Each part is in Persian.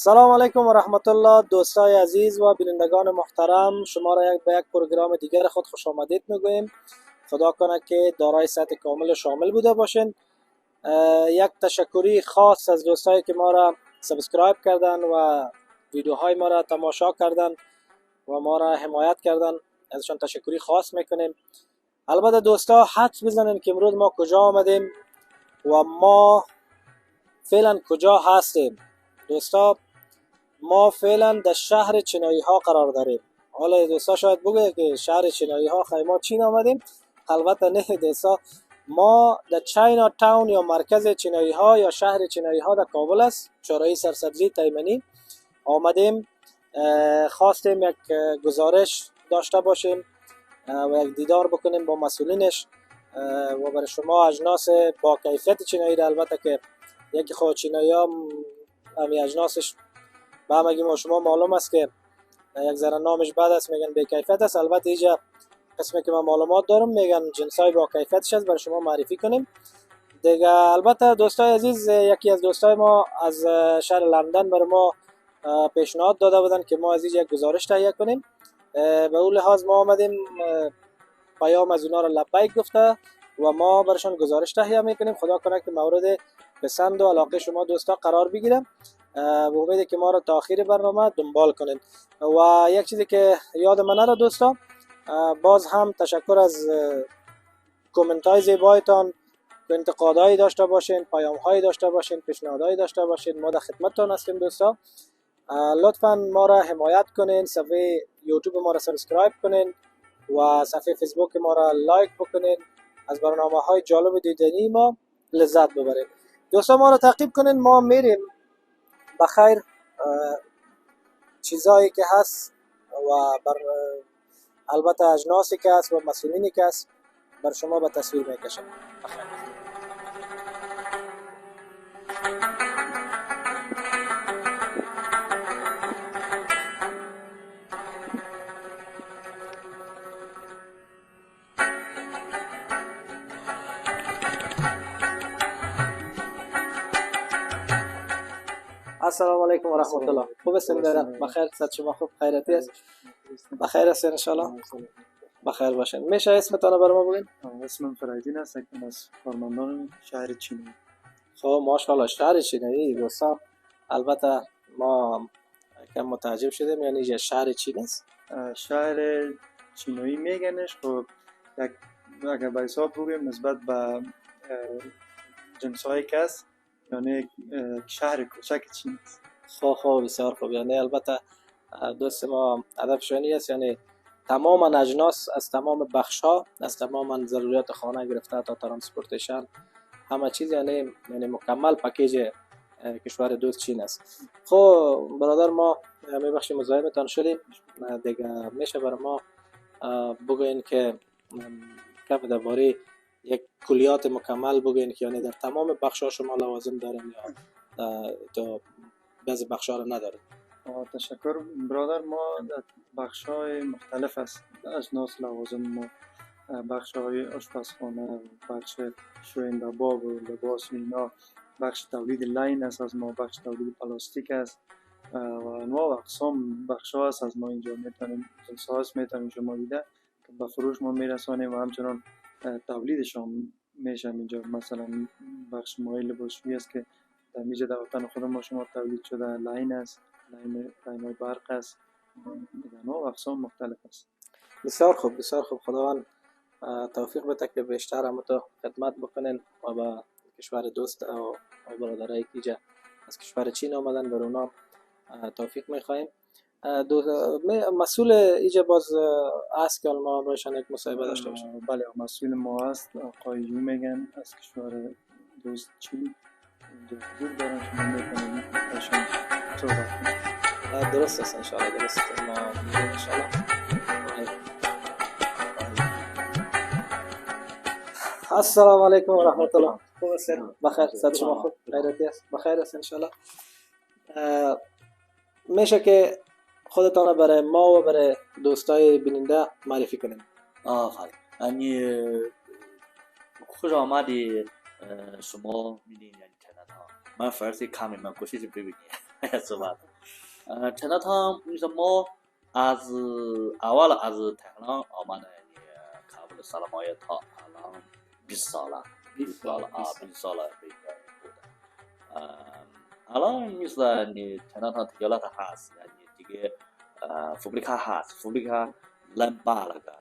سلام علیکم و رحمت الله دوستای عزیز و بینندگان محترم، شما را به یک پروگرام دیگر خود خوش آمدید میگوییم. خدا کنه که دارای سطح کامل و شامل بوده باشین. یک تشکری خاص از دوستایی که ما را سابسکرایب کردن و ویدیوهای ما را تماشا کردن و ما را حمایت کردن، ازشان تشکری خاص میکنیم. البته دوستا حدس بزنین که امروز ما کجا آمدیم و ما فعلا کجا هستیم. دوستا ما فعلا در شهر چینایی ها قرار داریم. حالا دوستا شاید بگه که شهر چینایی ها خیلی ما چین آمدیم. البته نه دوستا، ما در چاینا تاون یا مرکز چینایی ها یا شهر چینایی ها در کابل است، چهارراه سرسبزی تایمنی آمدیم. خواستیم یک گزارش داشته باشیم و یک دیدار بکنیم با مسئولینش و برای شما اجناس با کیفیت چینایی را، البته که یکی خود چینایی ها همی اجناسش به همگی ما شما معلوم است که یک ذره نامش بد است، میگن بی کیفیت است. البته اینجا قسمی که من معلومات دارم میگن جنسای با کیفیتش است، برای شما معرفی کنیم دیگه. البته دوستای عزیز، یکی از دوستای ما از شهر لندن برای ما پیشنهاد داده بودن که ما از اینجا یک گزارش تهیه کنیم. به اون لحاظ ما آمدیم، پیام از اونا را لبیک گفته و ما برشان گزارش تهیه میکنیم. خدا کنه که مورد پسند و علاقه شما دوستا قرار بگیره و امیده که ما را تا آخر برنامه دنبال کنید. و یک چیزی که یاد من نره دوستا، باز هم تشکر از کومنت های زیبایتان که انتقادهایی داشته باشین، پیام هایی داشته باشین، پیشنهادهایی داشته باشین. ما در خدمتتان هستیم دوستا. لطفا ما را حمایت کنین، صفحه یوتیوب ما را سابسکرایب کنین و صفحه فیسبوک ما را لایک بکنین. از برنامه های جالب دیدنی ما لذت ببرید. دوستا ما را تعقیب کنین، ما میریم. بخیر چیزایی که هست و بر البته اجناسی که هست و مسئولینی که هست بر شما به تصویر میکشم. بخیر. السلام علیکم و رحمت الله. خوب هستین؟ بخیر، صحت شما خوب؟ خیراتی است؟ بخیر هستین ان شاء الله؟ بخیر باشین. میشه اسمتون رو برام بگین؟ اسمم فرایدین است، یکم از کارمندان شهر چینی. خب ماشاءالله شهر چینی دوستا. البته ما کم متعجب شدیم، یعنی یه شهر چین است. شهر چینایی میگنش. خب یک اگر به حساب بگیم نسبت به جنس‌های کس، یعنی شهر کوچک چین است. خب بسیار خوب. یعنی البته دوست ما هدفشانی است، یعنی تمام اجناس از تمام بخش ها، از تمام ضروریات خانه گرفته تا ترانسپورتیشن، همه چیز یعنی مکمل پکیج کشور دوست چین است. خب برادر ما میبخشیم مزاحمتان شدیم دیگه. میشه برای ما بگوین که کم درباره یک کلیات مکمل بگوین که یعنی در تمام بخش ها شما لوازم دارین یا تو بعضی بخش ها رو ندارین؟ تشکر برادر. ما در بخش‌های مختلف است اجناس لوازم ما، بخش‌های آشپزخانه، بخش شوینده باب و لباس و اینا، بخش تولید لین است از ما، بخش تولید پلاستیک است و انواع و اقسام بخش‌ها است از ما. اینجا میتونیم جنس‌ها هست میتونیم شما دیده که به فروش ما میرسانیم و همچنان تولیدشان میشن اینجا. مثلا بخش مایع لباسشویی است که در اینجا در وطن خود ما شما تولید شده، لین است، لین برق است، انواع و اقسام مختلف است. بسیار خوب بسیار خوب. خداوند توفیق بده که بیشتر هم تو خدمت بکنین و با کشور دوست و برادرایی که از کشور چین آمدن بر اونا توفیق میخوایم. مسئول ایجا باز است که ما باشن یک مصاحبه داشته باشیم. بله، مسئول ما است آقای یو میگن از کشور دوست چین. اینجا حضور دارن، شما میتونید باشن صحبت کنید. درست است انشاءالله. درست است. ما انشاءالله. السلام علیکم و رحمت الله. خوب هستید؟ بخیر، صحت شما خوب؟ خیراتی است؟ بخیر است انشاءالله. میشه که خودتان برای ما و برای دوستای بیننده معرفی کنیم؟ آفرین. یعنی خوش آمدی شما میدین یعنی چنل ها. من فرضی کمی من کوشش ببینی صحبت چند تا مثل ما از اول از تهران آمده یعنی کابل سلامایه تا الان 20 ساله 20 ساله بوده. الان مثل یعنی چند تا تجارت هست یعنی دیگه فابریکا هست فابریکا لنبالگا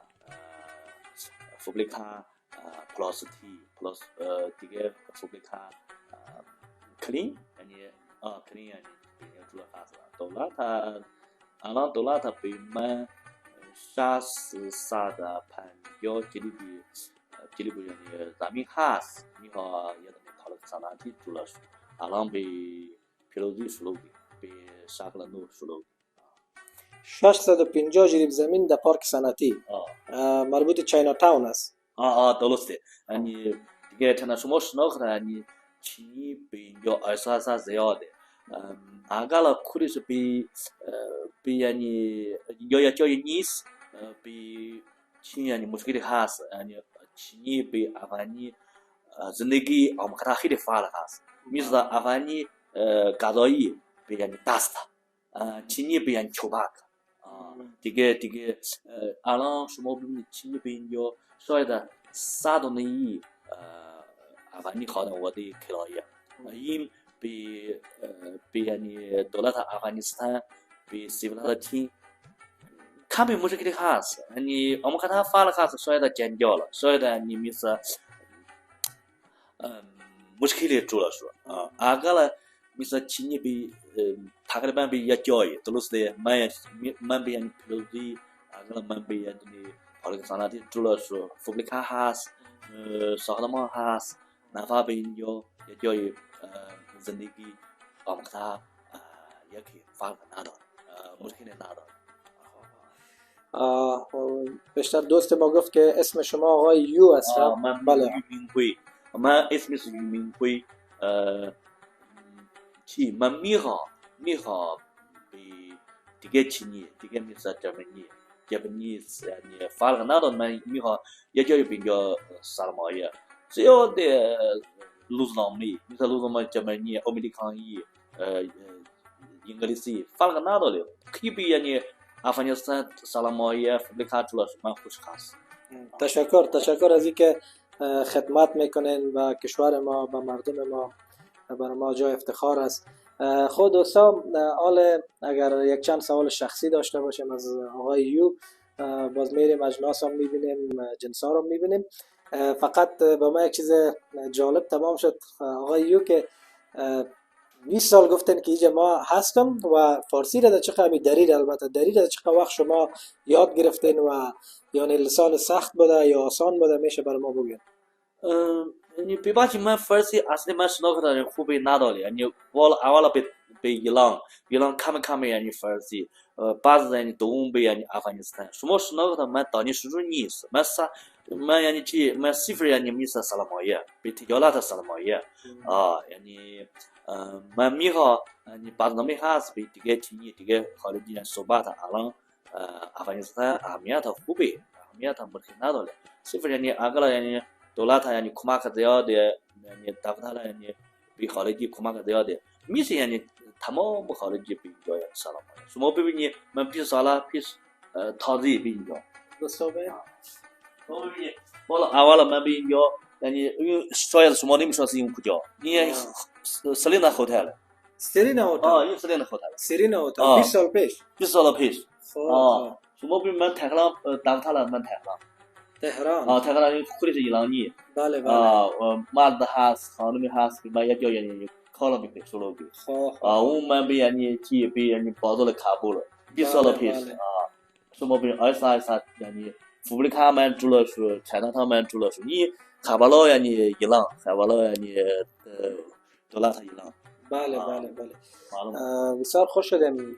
فابریکا پلاستیک پلاس دیگه فابریکا کلین یعنی کلین یعنی جلو هست دولت الان دولت به من 650 جلیبی یعنی زمین هست میخواد یه دونه پارک صنعتی جلو شد الان به پیروزی شروع به شکل نو شروع 650 جریب زمین در پارک صنعتی مربوط چاینا تاون است. درسته یعنی دیگه چند شما شناخته یعنی چینی به اینجا احساس زیاده اگر کورش به یعنی یا جای نیست به چین یعنی مشکلی هست یعنی چینی به افغانی زندگی آموزش خیلی فرق هست مثل افغانی غذایی به یعنی دست چینی به یعنی چوبک دیگه الان شما ببینید چینی به اینجا شاید 100 نهی افغانی خانواده کرایه این به یعنی دولت افغانستان به سیویلیتی کمی مشکلی هست یعنی آموزش فرق هست شاید جنجال شاید یعنی مثل مشکلی جلو شد اگر مثل چینی به تقریبا به یک جای درسته من به یعنی پیروزی اگر من به یعنی پارک صنعتی جلو شد فابریکا هست ساختمان هست نفع به اینجا یک جای زندگی آموزش یکی فرق نداره مشکلی نداره بیشتر دوست ما گفت که اسم شما آقای یو است. من بله من اسم یومینگوی چی من میخوام به دیگه چینی دیگه مثل جرمنیز یعنی فرق نداره من میخوام یه جایی به اینجا سرمایه زیاد روزنامه مثل روزنامه جرمنی امریکایی انگلیسی فرق نداره کی به یعنی افغانستان سرمایه فابریکا جلوش من خوش هست. تشکر از اینکه خدمت میکنین و کشور ما و مردم ما برای ما جای افتخار است. خود دوستان حال اگر یک چند سوال شخصی داشته باشیم از آقای یو باز میریم اجناس هم میبینیم جنس ها رو میبینیم. فقط به ما یک چیز جالب تمام شد آقای یو که 20 سال گفتن که اینجا ما هستم و فارسی را در چقدر دریر البته دریر در چقدر وقت شما یاد گرفتین و یعنی لسان سخت بوده یا آسان بوده میشه برای ما بگین؟ یعنی ببخشید من فارسی اصلا من شناختن خوبی نداره یعنی اول به ایران کم یعنی فارسی بعض یعنی دوم به یعنی افغانستان شما شناختن من دانشجو نیست من یعنی چی من صفر یعنی مثل سلامایه به تجارت سلامایه یعنی من میخوام یعنی برنامه هست به دیگه چینی دیگه خارجی یعنی صحبت الان افغانستان اهمیت خوبه اهمیت هم مشکل نداره صفر یعنی اگر یعنی دولت یعنی کمک زیاده یعنی دفتر یعنی به خارجی کمک زیاده میشه یعنی تمام خارجی به اینجا سلام شما ببینید من 20 سال پیش تازه به اینجا دوستابه شما ببینید بالا اول من به اینجا یعنی شاید شما نمیشناسید این کجا این سلینا هتل این سلینا هتل 20 سال پیش 20 سال پیش شما ببینید من تهران دفتر من تهران خودش ایرانی بله مرد هست خانمی هست که من یک جا یعنی کار میکنه شروع اون من به یعنی چی به یعنی بازار کابل 20 سال پیش شما ببینید ایسا یعنی فابریکا من جلو شد چند تا من جلو شد این خبرها یعنی ایران خبرها یعنی دولت ایران بله بسیار خوش شدیم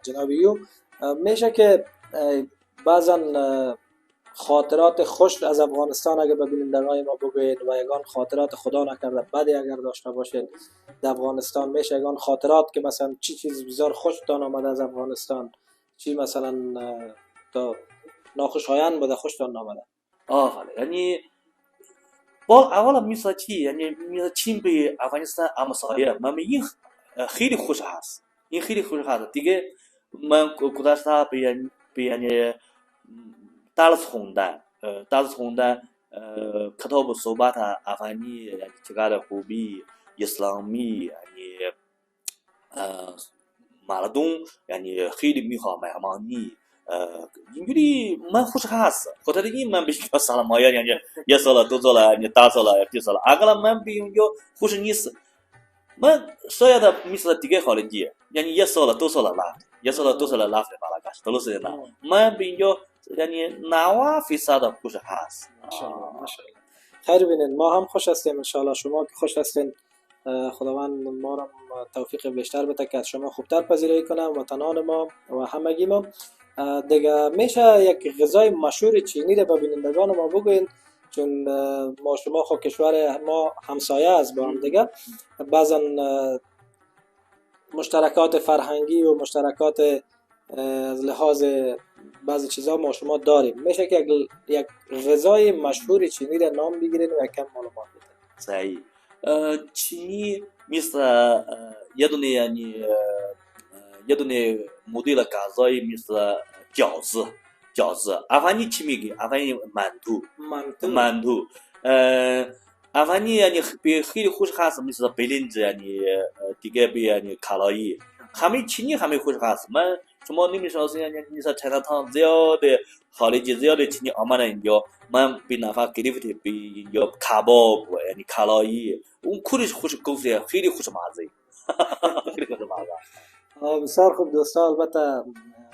جناب یو. میشه که بعضا خاطرات خوش از افغانستان اگر به بینندگان ما بگوید و یگان خاطرات خدا نکرده بدی اگر داشته باشید در افغانستان میشه یگان خاطرات که مثلا چی چیز بسیار خوشتان آمده از افغانستان چی مثلا تا ناخوشایند بوده خوشتان آمده؟ یعنی با اول مثل چی یعنی چین به افغانستان همسایه من این خیلی خوش هست این خیلی خوش هست دیگه. من گذاشته به یعنی درس خوندن کتاب صحبت افغانی یعنی چقدر خوبی اسلامی یعنی مردم یعنی خیلی میخوام مهمانی اینجوری من خوش هست خاطر این من بهش سلام های یعنی یه سال 2 سال یعنی 10 سال 10 سال اگر من به اونجا خوش نیست من شاید مثل دیگه خارجیه یعنی یه سال 2 سال رفت یه سال 2 سال رفت بالاش درسته نه من به اینجا یعنی 90% خوش هست. ماشاءالله. خیر بینید ما هم خوش هستیم انشالله شما که خوش هستین خداوند ما را توفیق بیشتر بده که از شما خوبتر پذیرایی کنه وطنان ما و همگی ما. دیگه میشه یک غذای مشهور چینی را به بینندگان ما بگوین چون ما شما خب کشور ما همسایه است با هم دیگه بعضا مشترکات فرهنگی و مشترکات از لحاظ بعضی چیزا ما شما داریم میشه که یک غذای مشهور چینی را نام بگیرین و کم معلومات بدین. صحیح. چینی مثل یه دونه یعنی یه دونه مدل غذایی مثل جاز افغانی چی میگی؟ افغانی مندو افغانی یعنی خیلی خوش هست مثل برنج یعنی دیگه به یعنی کالایی همه چینی همه خوش هست. من شما نمیشناسین یعنی مثل چیناتان زیاد خارجی زیاد چینی آمدن اینجا من به نفع گرفته به اینجا کباب یعنی کالایی اون کلش خوش گفته خیلی خوش مزه خیلی خوش مزه. بسیار خوب دوستان البته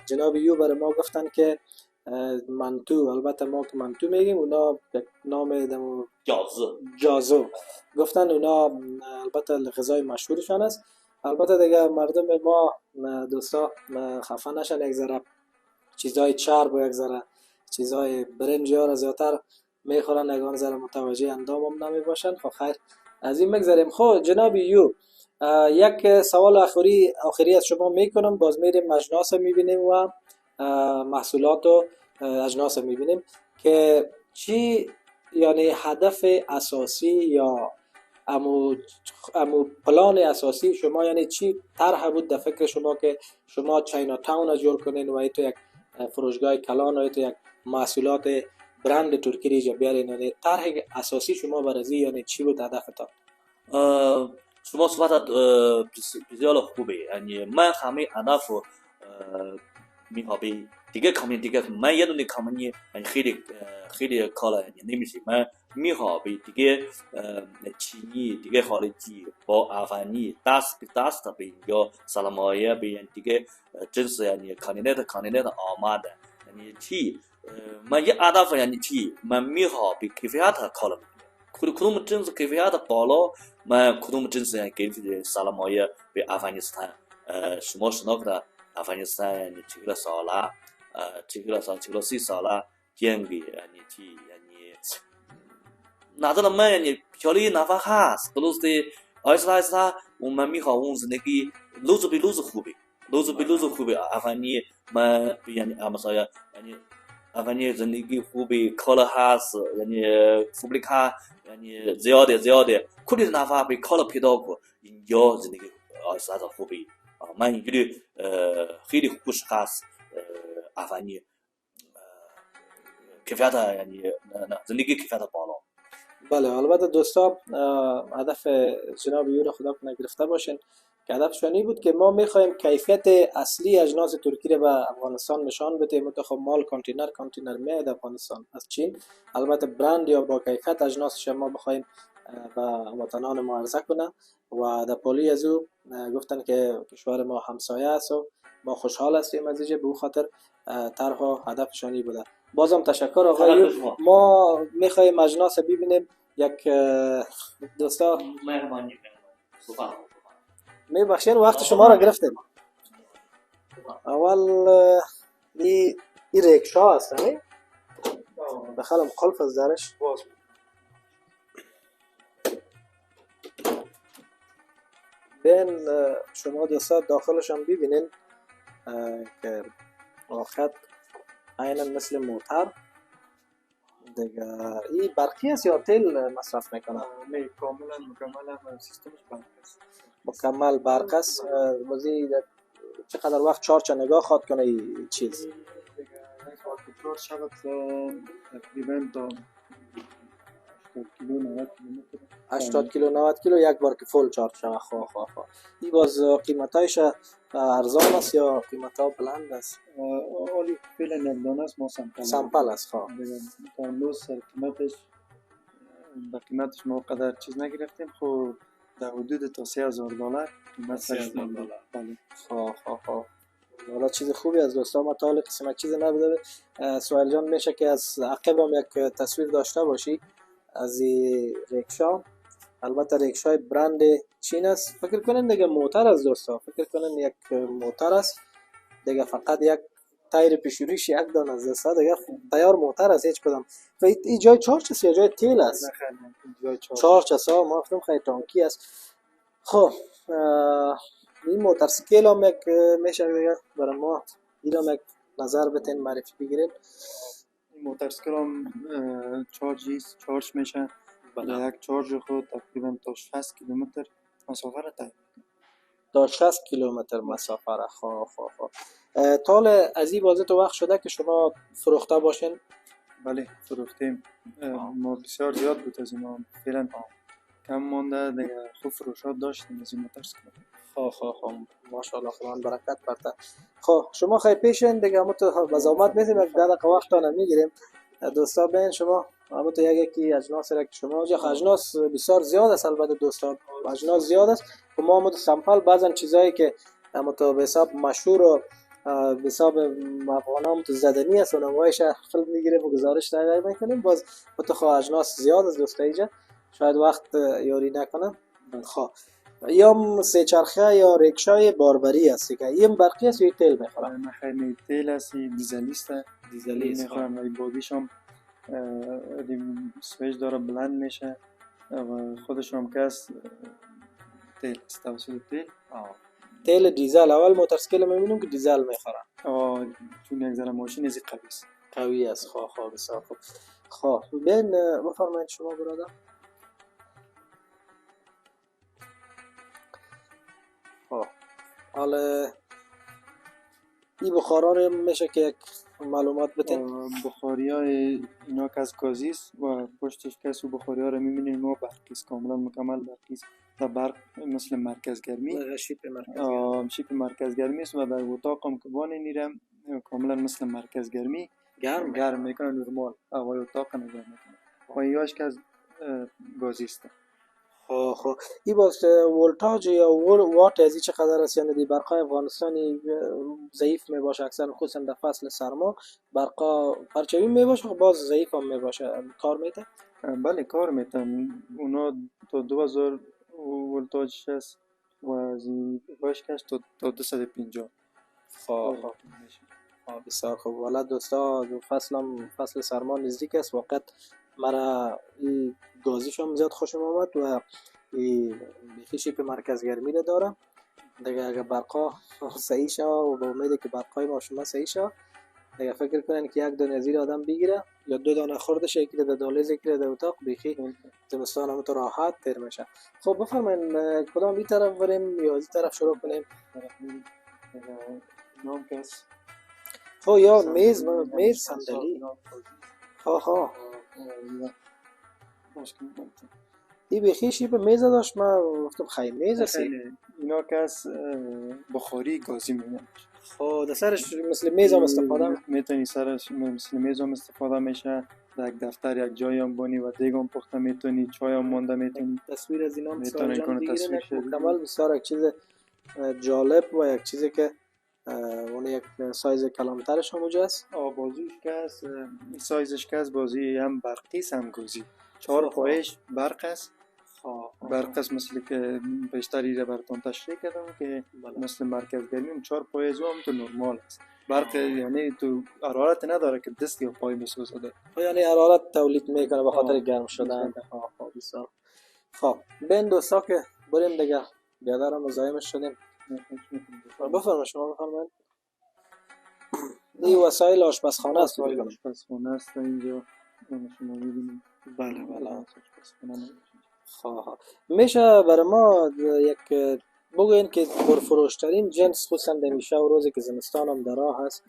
جناب یو برای ما گفتن که منتو البته ما که منتو میگیم اونا یک نام دمو جازو گفتن اونا البته غذای مشهورشان است. البته دیگه مردم ما دوستا خفه نشن یک ذره چیزای چرب و یک ذره چیزای برنج یا زیادتر میخورن نگان ذره متوجه اندام هم نمی باشن. خب خیر از این مگذاریم. خب جناب یو یک سوال آخری از شما میکنم باز میریم اجناس میبینیم و محصولات و اجناس میبینیم که چی یعنی هدف اساسی یا امو پلان اساسی شما یعنی چی طرح بود در فکر شما که شما چاینا تاون را جور کنین و ایتو یک فروشگاه کلان و ایتو یک محصولات برند ترکی ریجا بیارین یعنی طرح اساسی شما برازی یعنی چی بود هدفتان؟ شما صحبت بسیار خوبه یعنی من همه هدف میخوام دیگه کامی دیگه من یه دونه کامی یعنی خیلی کالا یعنی نمیشه من میخوام دیگه چینی دیگه خارجی با افغانی دست به دست به اینجا سلامایه به یعنی دیگه جنس یعنی کانینت آماده یعنی چی من یه هدف یعنی چی من میخوام کیفیت کالا کدوم جنس کیفیت بالا من کدوم جنس یعنی کیفیت سلامایه به افغانستان شما شناخته افغانستان یعنی 40 ساله جنگی یعنی چی یعنی نظر من یعنی پیالی نفع هست درسته آیسته و من میخوام اون زندگی روز به روز خوبه افغانی من یعنی مثلا یعنی افغانی زندگی خوبی کالا هست یعنی فابریکا یعنی زیاده کلی نفع به کالا پیدا کن اینجا زندگی آیسته خوبی من اینجوری خیلی خوش هست افغانی کیفیت یعنی زندگی کیفیت بالا. بله البته دوستا هدف جناب یو را خدا کنه گرفته باشین که هدفشانی بود که ما میخوایم کیفیت اصلی اجناس ترکی را به افغانستان نشان بدیم. خب مال کانتینر میاد افغانستان از چین البته برند یا با کیفیت اجناسش ما بخوایم به وطنان ما عرضه کنه و در پالی از او گفتن که کشور ما همسایه است و ما خوشحال هستیم از اینجا به او خاطر طرح و هدفشانی بوده. بازم تشکر آقای ما میخوایم اجناس ببینیم یک دوستا مهربانی میبخشین وقت شما را گرفتیم. اول این ریکشا هست نه بخلم قلف از درش بین شما دوستا داخلش هم ببینین که آخر عینا مثل موتر دیگه این برقی است یا تیل مصرف میکنه؟ نه کاملا مکمل سیستمش برق است. مکمل برق است. بازی چقدر وقت چارچ نگاه خواد کنه این چیز؟ یک ساعت چهار شود تقریبا تا 80 کیلو 90 کیلومتر 80 کیلو 90 کیلو یک بار که فول چارج شود. خواه این باز قیمتایش ارزان است یا قیمتا بلند است؟ اولی فعلا نقدان است ما سمپل است. تا امروز سر قیمتش به قیمتش ما قدر چیز نگرفتیم، خب در حدود تا $3000 قیمت سرش $3000. بله. خواه حالا چیز خوبی از دوستان ما تا حال قسم چیز نبوده. سوال جان میشه که از عقب هم یک تصویر داشته باشی از این ریکشا. البته ریکشای برند چین است. فکر کنین دیگه موتر است دوستان، فکر کنین یک موتر است دیگه، فقط یک تایر پیشوریش یک دانه از دست دیگه تیار موتر است هیچ کدام. و این جای چارج است یا جای تیل است؟ چارج است. ما گفتم خیلی تانکی است. خب این موتورسیکل هم یک میشه دیگه برای ما این هم یک نظر بتین معرفی بگیرید. این موتورسیکل هم چارج میشه. در یک چارج خود تقریبا تا 60 کیلومتر مسافت را طی تا 60 کیلومتر مسافت را. خواه تال از این بازه تو وقت شده که شما فروخته باشین؟ بله فروختیم. ما بسیار زیاد بود از اینا، فعلا کم مانده دیگه. خوب فروشات داشتیم از این موتورسیکل. خواه ماشاءالله خدا برکت برده. خب شما خیلی پیشین دیگه، همون تو بزامت میتیم یک دقیقه وقتانه میگیریم دوستا. بین شما همون تو یکی اجناس را که شما جا اجناس بسیار زیاد است. البته دوستا اجناس زیاد است و ما همون سمپل بعضا چیزایی که همون تو به حساب مشهور و به حساب افغانام تو زدنی است و نمایش فیلم میگیریم و گزارش تغییر میکنیم. باز متخوا اجناس زیاد است دوستا اینجا، شاید وقت یاری نکنم. خب یا سه چرخه یا ریکشای باربری است که این برقی است یا تیل میخوره؟ نه خیلی تیل است، دیزلی است. دیزلی است. میخورم و بادیش هم سویچ داره بلند میشه و خودش هم کس تیل است. توسط تیل دیزل. اول موتورسیکل میبینیم که دیزل میخوره چون یک ذره ماشین از قوی است. قوی است. خواه بسیار خوب. خواه بین بفرمایید شما برادر. حالا این بخارا رو میشه که یک معلومات بتین؟ بخاری های اینا که از گازی است و پشتش کس و بخاری ها رو میبینید ما برقی است، کاملا مکمل برقی است. و برق مثل مرکز گرمی، شیپ مرکز گرمی است و در اتاق هم که بانه نیرم کاملا مثل مرکز گرمی گرم میکنه. نرمال هوای اتاق نگرم میکنه و ایاش که از گازی است. خب این باز ولتاژ یا وات از این چقدر است؟ یعنی دی برقای افغانستانی ضعیف می باشه اکثر، خصوصا در فصل سرما برقا پرچوی می باشه، باز ضعیف هم می باشه. کار میته؟ بله کار میتن. اونا تا 2000 ولتاژ است و از این باش کش تا 250. خب بسیار خوب. والا دوستا فصل سرما نزدیک است. واقعا مرا این گازیش هم زیاد خوشم آمد و این بیخی شیپ مرکز گرمی رو دارم دیگه. اگر برقا صحیح شد و با امیده که برقای ما شما صحیح شد دیگه، فکر کنن که یک دانه زیر آدم بگیره یا دو دانه خورده شکل در دالیز کلی در اتاق بیخی زمستان هم تو راحت تیر میشه. خب بفرمایید کدام این طرف بریم یا این طرف شروع کنیم؟ نام کس خب یا میز صندلی. این بیخی شیپ میز داشت، من گفتم خیلی میز است. اینا کس بخاری گازی میگن. خب در سرش مثل میز هم استفاده میتونی سرش مثل میز هم استفاده میشه. در یک دفتر یک جایی هم بانی و دیگ هم پخته میتونی، چای هم مانده میتونی. تصویر از اینا میتونی کنه تصویر مکمل بسیار یک چیز جالب و یک چیزی که اون یک سایز کلانترش هم است. بازوش کس سایزش کس بازی هم برقی است هم گازی. 4 پایش برق است. برق است مثل که بیشتری را براتون تشریح کردم که مثل مرکز گرمی 4 پایز هم تو نرمال است. برق یعنی تو حرارت نداره که دست یا پای بسوزه، یعنی حرارت تولید میکنه به خاطر گرم شدن. بسیار خب بین دوستا که بریم دیگه، بیادر هم مزاحمش شدیم. بفرمایید شما بفرمایید. این وسایل آشپزخانه است. آشپزخانه است اینجا شما می‌بینید. بله. خب میشه برای ما یک بگوین که پرفروشترین جنس خصوصا در میشه و روزی که زمستان هم در راه هست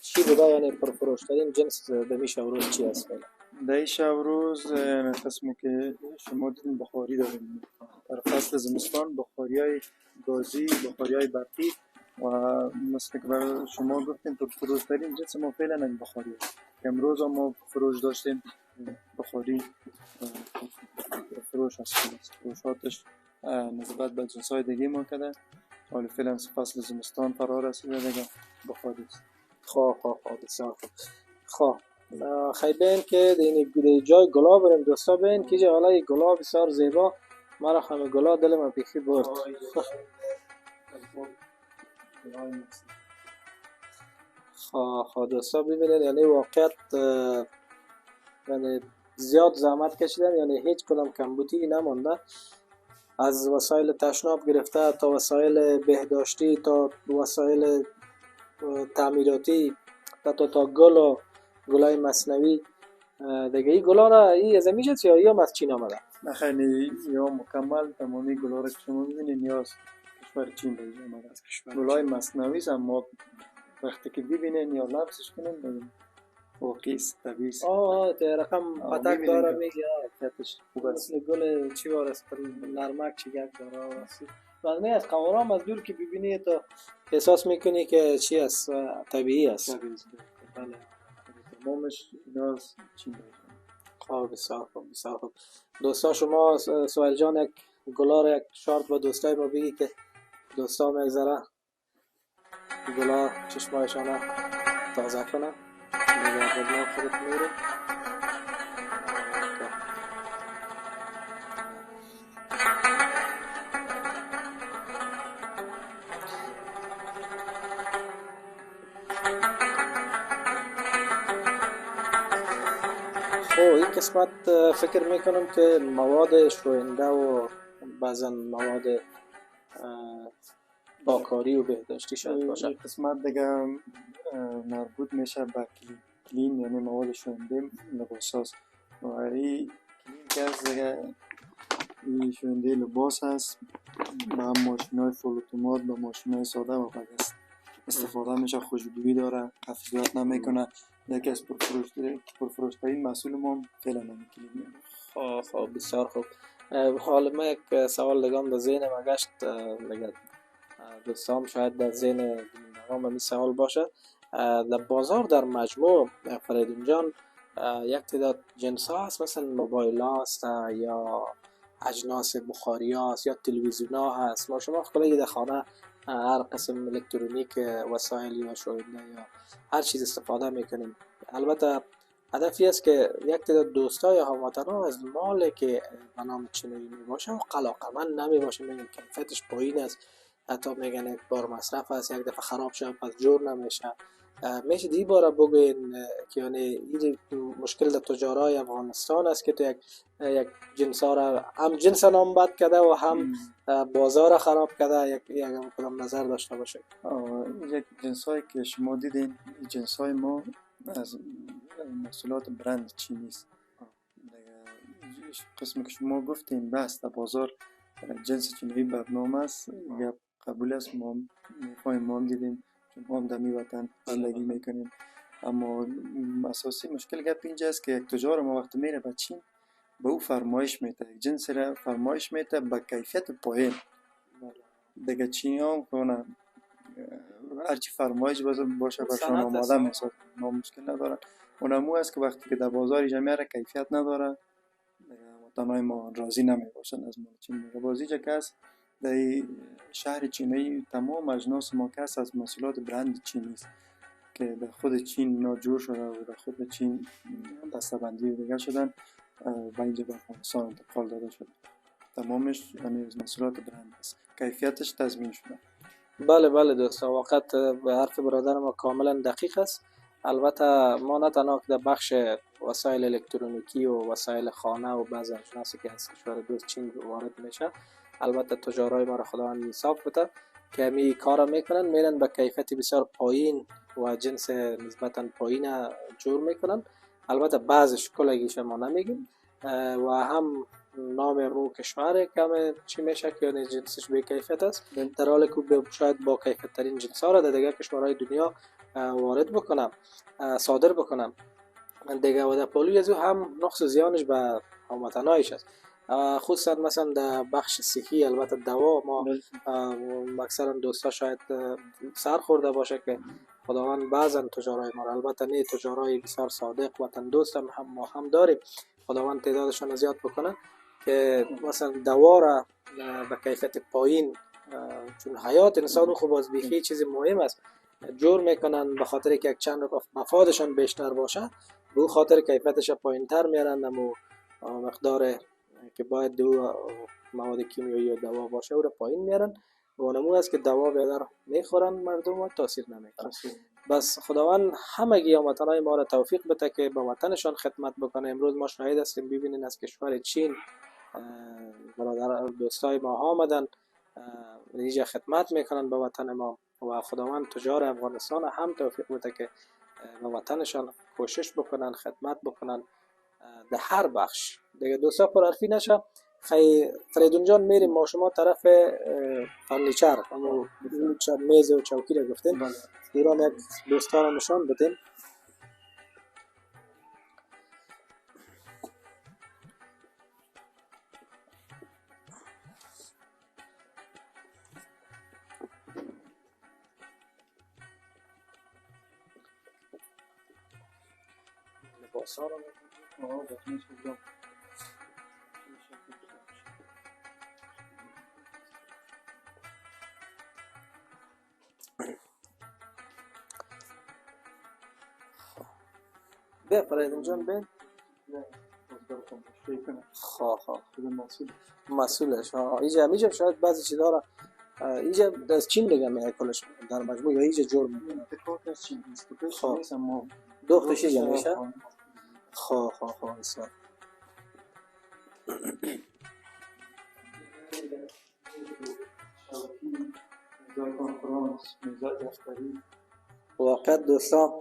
چی بوده؟ یعنی پرفروشترین جنس در میشه و روز چی هست؟ در شب روز قسمی که شما دیدین بخاری داریم در فصل زمستان، بخاری های گازی، بخاری های برقی و مثل که برای شما گفتیم پرفروشترین جنس ما فعلا این بخاری هست که امروز هم ما فروش داشتیم. بخاری فروش هست، فروشاتش نسبت به جنس های دیگه ما کده، حالی فعلا فصل زمستان فرا رسیده دیگه بخاری است. خواه بسیار خوب. خواه خیلی که در جای گلا بریم دوستا بین که جا حالا گلا بسیار زیبا مرا همه گلا دل من پیخی برد. خواه دوستا ببینید یعنی واقعیت یعنی زیاد زحمت کشیدن، یعنی هیچ کدام کمبودی نمانده، از وسایل تشناب گرفته تا وسایل بهداشتی تا وسایل تعمیراتی تا گلای مصنوی دیگه. این گلا را این از میشه یا یا از چین آمده؟ نه خیلی یا مکمل تمامی گلا را که شما می‌بینید یا از کشور چین آمده است. گلای مصنوی است، اما وقتی که ببینین یا لمسش کنین ببین واقعی است، طبیعی است. رقم پتک داره میگه کتش خوب است. مثل گل چی وارست نرمک چی گک داره است. ولی از قوارام از دور که ببینی تو احساس میکنی که چی است، طبیعی است. بله تمامش اینا از چین خواه بسیار خوب. دوستا شما سوال جان یک گلا را یک شارت با دوستای ما بگی که دوستا میگذره گلا چشمایشان تازه کنن دیگه خدمت خودت میریم. این قسمت فکر میکنم که مواد شوینده و بعضا مواد باکاری و بهداشتی شاید باشه. این قسمت دیگه مربوط میشه به کلین یعنی مواد شوینده لباس هست و این کلین که از دیگه این شوینده لباس هست با ماشین های فول اتومات با ماشین های ساده و است استفاده میشه، خوشبویی داره، خفیزیات نمیکنه. یکی از پرفروشترین محصول ما فعلا همین کلین. خب بسیار خوب. حالا ما یک سوال دیگه در ذهن ما گشت، دیگه دوستان شاید در ذهن بینندگان این سوال باشه. در بازار در مجموع فریدون جان یک تعداد جنس ها هست، مثلا موبایل هست یا اجناس بخاری هست یا تلویزیون ها هست. ما شما خیلی در خانه هر قسم الکترونیک وسایل یا شوینده یا هر چیز استفاده میکنیم. البته هدفی است که یک تعداد دوستا یا هموطنا از مال که به نام چینی می باشه و علاقه‌مند نمی باشه، میگن کیفیتش پایین است، حتی میگن یک بار مصرف است، یک دفعه خراب شد پس جور نمیشه. میشه دی باره بگوین که یعنی این مشکل در تجارای افغانستان است که تو یک جنس ها را هم جنس نام بد کرده و هم بازار خراب کرده. یک کدام نظر داشته باشه. یک جنس هایی که شما دیدین جنس های ما از محصولات برند چینی است. قسمی که شما گفتین بس در بازار جنس چینی برنامه است یا قبول است، ما میفهمیم، ما هم دیدیم چون ما هم در وطن زندگی میکنیم. اما اساسی مشکل گپ اینجا است که یک تجار ما وقتی میره به چین به او فرمایش میده، یک جنس را فرمایش میده با کیفیت پایین. دیگه چینی هم کنه هرچی فرمایش باشه برشان آماده میسازه، ما مشکل نداره. اونمو است که وقتی که در بازار جمعه را کیفیت نداره وطنهای ما راضی نمی باشن از مال چین. بازی جا کس در شهر چینی تمام اجناس ما کس از محصولات برند چینی است که در خود چین ناجور شده و در خود چین دسته‌بندی دیگر شدن و اینجا به افغانستان انتقال داده شده. تمامش یعنی از محصولات برند است، کیفیتش تضمین شده. بله دوستا، وقت به حرف برادر ما کاملا دقیق است. البته ما نه تنها در بخش وسایل الکترونیکی و وسایل خانه و بعضی اجناسی که از کشور دوست چین وارد میشه، البته تجارای ما را خداوند انصاف بده که می کار میکنن، میرن به کیفیت بسیار پایین و جنس نسبتا پایین جور میکنن. البته بعضش کلگیش ما نمیگیم و هم نام رو کشور کم چی میشه که یعنی جنسش به کیفیت است، در حالی که شاید با کیفیت ترین جنس ها را در دیگر کشورهای دنیا وارد بکنم، صادر بکنم دیگه. و در پالوی از او هم نقص و زیانش به هموطنایش است، خصوصا مثلا در بخش صحی. البته دوا ما اکثرا دوستا شاید سر خورده باشه که خداوند بعضا تجارای ما را، البته نه تجارای بسیار صادق وطن دوست هم ما هم داریم، خداوند تعدادشان زیاد بکنه که مثلا دوا را به کیفیت پایین، چون حیات انسان خوب از بیخی چیز مهم است، جور میکنن به خاطر که یک چند مفادشان بیشتر باشه، به خاطر کیفیتش پایین تر میارن، اما مقدار که باید دو مواد کیمیایی یا دوا باشه او را پایین میارن و نمونه است که دوا بیادر میخورن مردم و تاثیر نمیکنه. بس خداوند همگی هموطنای ما را توفیق بده که به وطنشان خدمت بکنه. امروز ما شاهد هستیم، ببینین از کشور چین برادر دوستای ما آمدن اینجا خدمت میکنن به وطن ما و خداوند تجار افغانستان هم توفیق بده که به وطنشان کوشش بکنن، خدمت بکنن در هر بخش. دیگه دوستا پر حرفی نشه، فریدون جان میریم ما شما طرف فرنیچر، اما میز و چوکی را گفتیم، ایران یک دوستا را نشان بدیم. لباسا را به فریدون جان به خواه مسئولش اینجا شاید بعضی چیزا را اینجا از چین دیگه میکلش در مجموع یا اینجا جور میکنه دو تاشی میشه خواه بسیار واقعا دوستان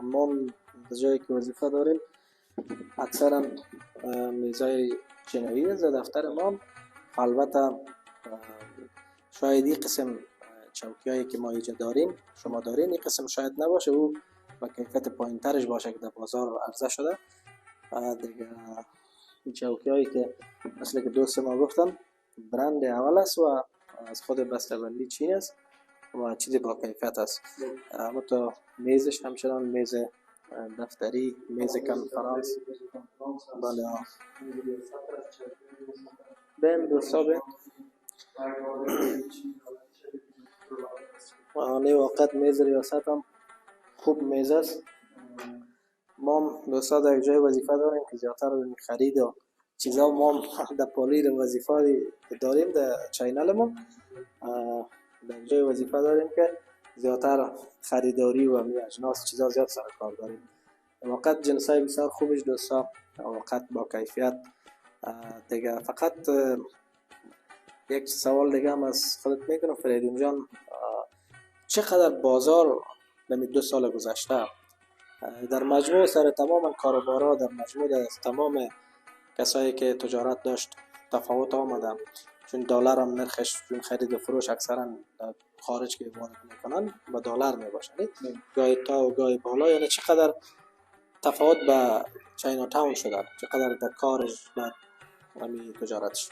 ما در جایی که وظیفه داریم اکثرا میزای جنایی است در دفتر ما. البته شاید این قسم چوکی هایی که ما اینجا داریم شما دارین این قسم شاید نباشه، او با کیفیت پایین ترش باشه که در بازار عرضه شده دیگه. این چوکی هایی که مثل که دوست ما گفتم برند اول است و از خود بسته‌بندی چین است و چیزی با کیفیت است. اما تو میزش همچنان میز دفتری، میز کنفرانس. بله بهم دوستا بهم آنه وقت میز ریاست هم خوب میز است. ما دوستا در جای وظیفه داریم که زیادتر خرید و چیزا ما در پالی وظیفه داریم در چینل ما در جای وظیفه داریم که زیادتر خریداری و می اجناس چیزا زیاد سر کار داریم. وقت جنسای بسیار خوبش دوستا، وقت با کیفیت دیگه. فقط یک سوال دیگه هم از خودت میکنم فریدون جان، چقدر بازار نمی 2 سال گذشته در مجموع سر تمام کاروبارا، در مجموع در تمام کسایی که تجارت داشت تفاوت آمده؟ چون دلار هم نرخش چون خرید و فروش اکثرا خارج که وارد میکنن با دلار میباشه، گاهی تا و گاهی بالا، یعنی چقدر تفاوت به چاینا تاون شده، چقدر در کارش و همین تجارتش؟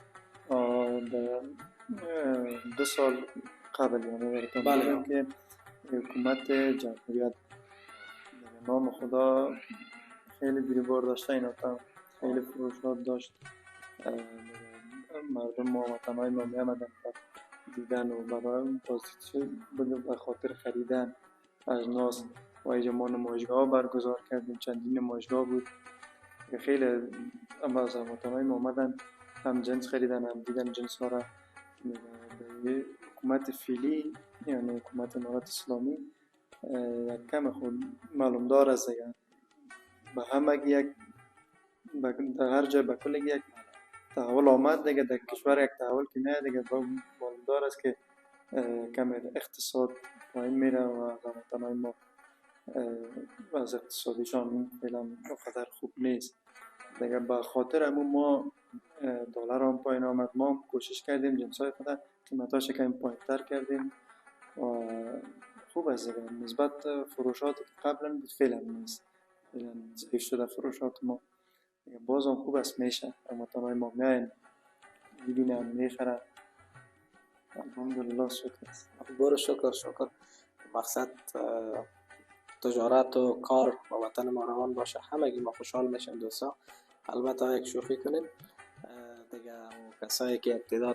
2 سال قبل یعنی براتون که حکومت جمهوریت در نام خدا خیلی گریبار داشته، اینا تا خیلی فروشات داشت، مردم ما وطنهای ما می آمدن دیدن و برای پازیتیو بود به خاطر خریدن اجناس و اینجا ما نمایشگاه برگزار کردیم، چندین نمایشگاه بود که خیلی از وطنهای ما آمدن هم جنس خریدن هم دیدن جنس ها را. حکومت فعلی یعنی حکومت امارات اسلامی یک کم خود معلوم دار است دیگه، به همه یک در هر جای به کل یک تحول آمد دیگه، در کشور یک تحول که نه دیگه معلوم دار است که کم اقتصاد پایین میره و وطنهای ما از اقتصادیشان فعلا قدر خوب نیست دیگه. به خاطر همون ما دلار هم پایین آمد. ما هم کوشش کردیم جنسای خود قیمتاش کمی پایین‌تر کردیم و خوب است دیگه. نسبت فروشات که قبلا بود فعلا نیست، فعلا ضعیف شده فروشات ما دیگه. باز هم خوب است میشه، اما تنهای ما میاین میبینن میخرن. الحمدلله شکر است. برو شکر. مقصد تجارت و کار و وطن ما روان باشه، همگی ما خوشحال میشیم دوستا. البته یک شوخی کنیم دیگه، اون کسایی که ابتدا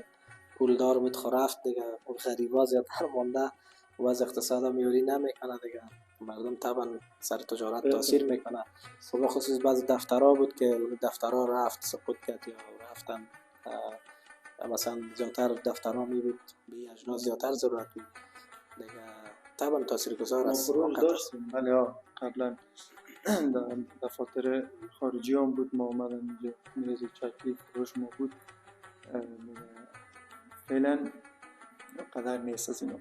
پولدار بود خو رفت دیگه، اون غریبا زیادتر مانده و از اقتصاد هم یوری نمیکنه دیگه. مردم طبعا سر تجارت تاثیر میکنه. خب بخصوص بعض دفترها بود که اون دفترها رفت سقوط کرد یا رفتن، مثلا زیادتر دفترها می بود به اجناس زیادتر ضرورت بود دیگه، طبعا تاثیرگذار است. فروش داشتیم ولی قبلا در دفاتر خارجی هم بود، ما اومدن اینجا میز چکی فروش ما بود. فعلا قدر نیست از اینا.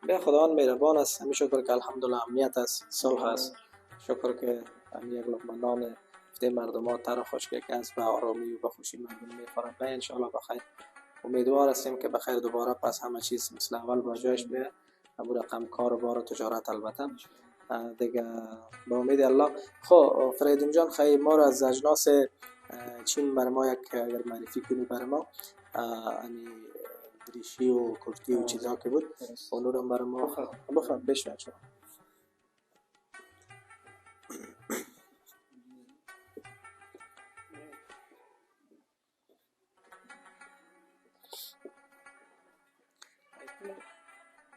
به خداوند مهربان است. همین شکر که الحمدلله امنیت است، صلح است. شکر که همین یک لقمه نان افته مردم ها تر و خشک است، به آرامی و به خوشی مردم میخورن. به انشاءالله بخیر. امیدوار هستیم که بخیر دوباره پس همه چیز مثل اول با جایش بیاد. همون رقم کار و بار و تجارت البته دیگه، با امید الله. خب فریدون جان، خیلی ما را از اجناس چین بر ما یک اگر معرفی کنی بر ما، یعنی دریشی و کرتی و چیزا که بود اونو رو بر ما بخواه بشنه شما.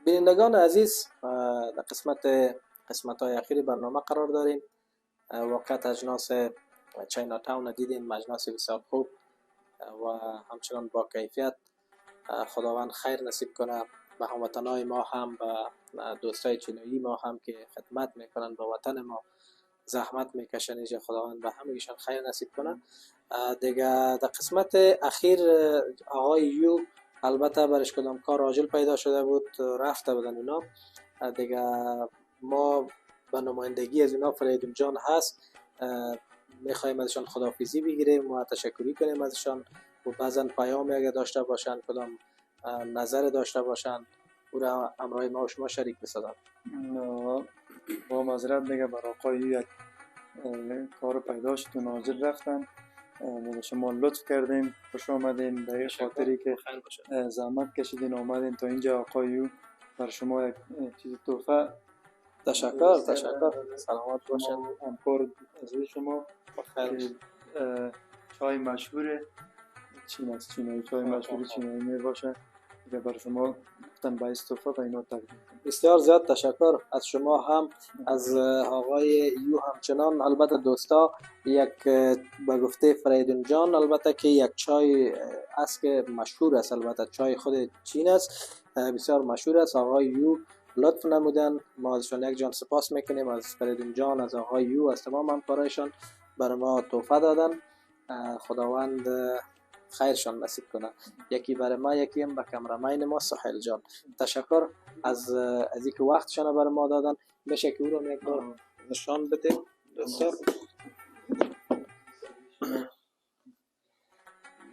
بینندگان عزیز، در قسمت های اخیر برنامه قرار داریم. واقعا اجناس چاینا تاون دیدیم، اجناس بسیار خوب و همچنان با کیفیت. خداوند خیر نصیب کنه به هموطنای ما هم، به دوستای چینایی ما هم که خدمت میکنن به وطن ما، زحمت میکشن. اینجا خداوند به همگیشان خیر نصیب کنه دیگه. در قسمت اخیر آقای یو البته برش کدام کار عاجل پیدا شده بود، رفته بودن اونا دیگه. ما به نمایندگی از اونا فریدون جان هست، میخوایم ازشان خداحافظی بگیریم و تشکری کنیم ازشان و بعضا پیامی اگر داشته باشن، کدام نظر داشته باشن، او را همراه ما و شما شریک بسازم. با معذرت دیگه برای آقای یک کار پیدا شد و ناظر رفتن. به شما لطف کردیم، خوش آمدین. به این خاطری که زحمت کشیدین آمدین تا اینجا. آقایو بر شما یک چیز تحفه. تشکر. سلامت باشین. همکار عزیز شما چای مشهور چین است، چینایی چای مشهور چینایی می باشه که بر شما گفتن باعث تحفه و اینا تقدیم. بسیار زیاد تشکر از شما هم، از آقای یو همچنان. البته دوستا، یک به گفته فریدون جان البته که یک چای است که مشهور است، البته چای خود چین است، بسیار مشهور است. آقای یو لطف نمودن، ما ازشان یک جان سپاس میکنیم، از فریدون جان، از آقای یو، از تمام همکارایشان برای ما تحفه دادن. خداوند خیرشان نصیب کنه. یکی برای ما، یکی هم به کامرامین ما سهیل جان. تشکر از اینکه وقتشان برای ما دادن. میشه که او رو یک بار نشان بدیم دوستا؟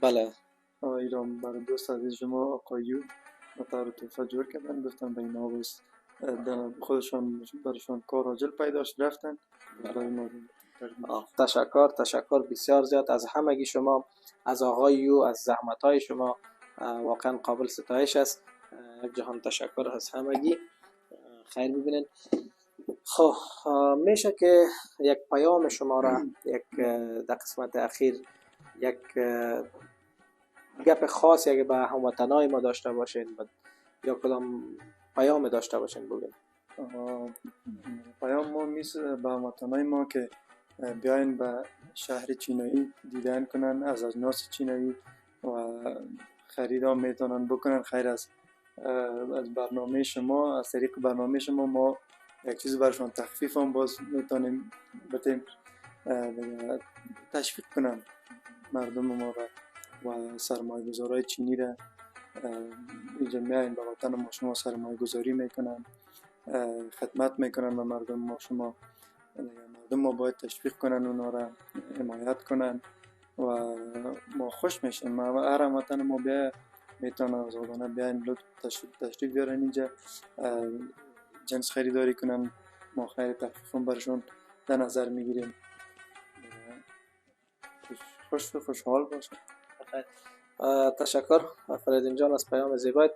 بله. ایران برای دوست عزیز شما آقایو مطار تحفه جور کردن، گفتن به این آقایست خودشان برشان کار عاجل پیدا شد رفتن. تشکر بسیار زیاد از همگی شما، از آقای یو، از زحمت های شما، واقعا قابل ستایش است. یک جهان تشکر از همگی. خیر ببینید. خب میشه که یک پیام شما را در قسمت اخیر یک گپ خاص اگه به هموطنای ما داشته باشین یا کدام پیام داشته باشین بگین. پیام ما میشه به هموطنای ما که بیاین به شهر چینایی دیدن کنن، از اجناس چینایی و خریدام میتونن بکنن. خیر از برنامه شما، از طریق برنامه شما ما یک چیز برشان تخفیف هم باز میتونیم بتیم تشویق کنن مردم ما و سرمایه گذارای چینی را اینجا میاین به وطن ما شما سرمایه گذاری میکنن، خدمت میکنن به مردم ما شما. مردم ما باید تشویق کنن، اونا را حمایت کنن و ما خوش میشیم. هر هموطن ما بیا میتونه آزادانه بیاین لطف تشریف بیارن اینجا جنس خریداری کنن، ما خرید تخفیفون برشون در نظر میگیریم. خوشحال باشن. تشکر فریدون جان از پیام زیبایت.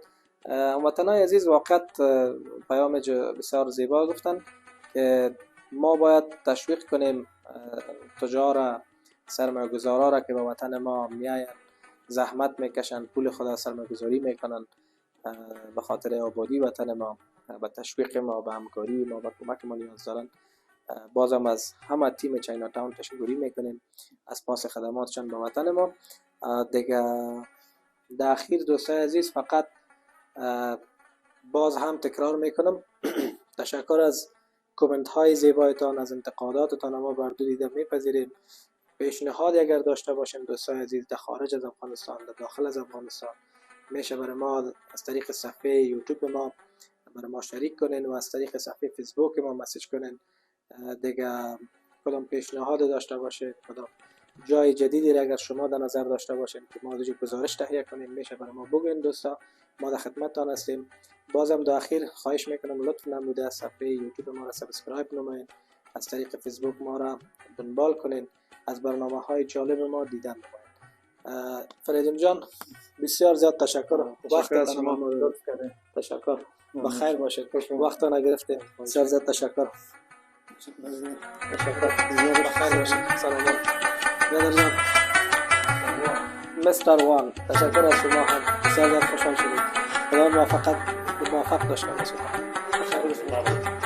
هموطنان عزیز واقعا پیام بسیار زیبا گفتن که ما باید تشویق کنیم تجار سرمایه‌گذارا را که به وطن ما میاین، زحمت میکشن، پول خود سرمایه‌گذاری میکنن به خاطر آبادی وطن ما، به تشویق ما، به همکاری ما، به کمک ما نیاز دارن. بازم از همه تیم چاینا تاون تشکری میکنیم از پاس خدماتشان به وطن ما. دیگه در اخیر دوستای عزیز فقط باز هم تکرار میکنم تشکر از کامنت های زیبایتان، از انتقاداتتان ما بر دو دیده میپذیریم. پیشنهادی اگر داشته باشین دوستای عزیز در خارج از افغانستان، در داخل از افغانستان، میشه برای ما از طریق صفحه یوتیوب ما برای ما شریک کنین و از طریق صفحه فیسبوک ما مسیج کنین. دیگه کدام پیشنهاد داشته باشه، کدام جای جدیدی را اگر شما در نظر داشته باشین که ما دیگه گزارش تهیه کنیم، میشه برای ما بگوین دوستا، ما در خدمتتان هستیم. بازم در اخیر خواهش میکنم لطف نموده از صفحه یوتیوب ما را سابسکرایب نمایین، از طریق فیسبوک ما را دنبال کنین، از برنامه های جالب ما دیدن نمایین. فریدون جان بسیار زیاد تشکر، وقت از شما لطف کردین. تشکر، بخیر باشید، وقت نگرفتید. بسیار زیاد تشکر. تشکر، بخیر باشید. سلام علیکم. مستر وان تشکر از شما هم، بسیار زیاد خوشحال شدید. خدا موفق داشته باشید. بخیر باشید.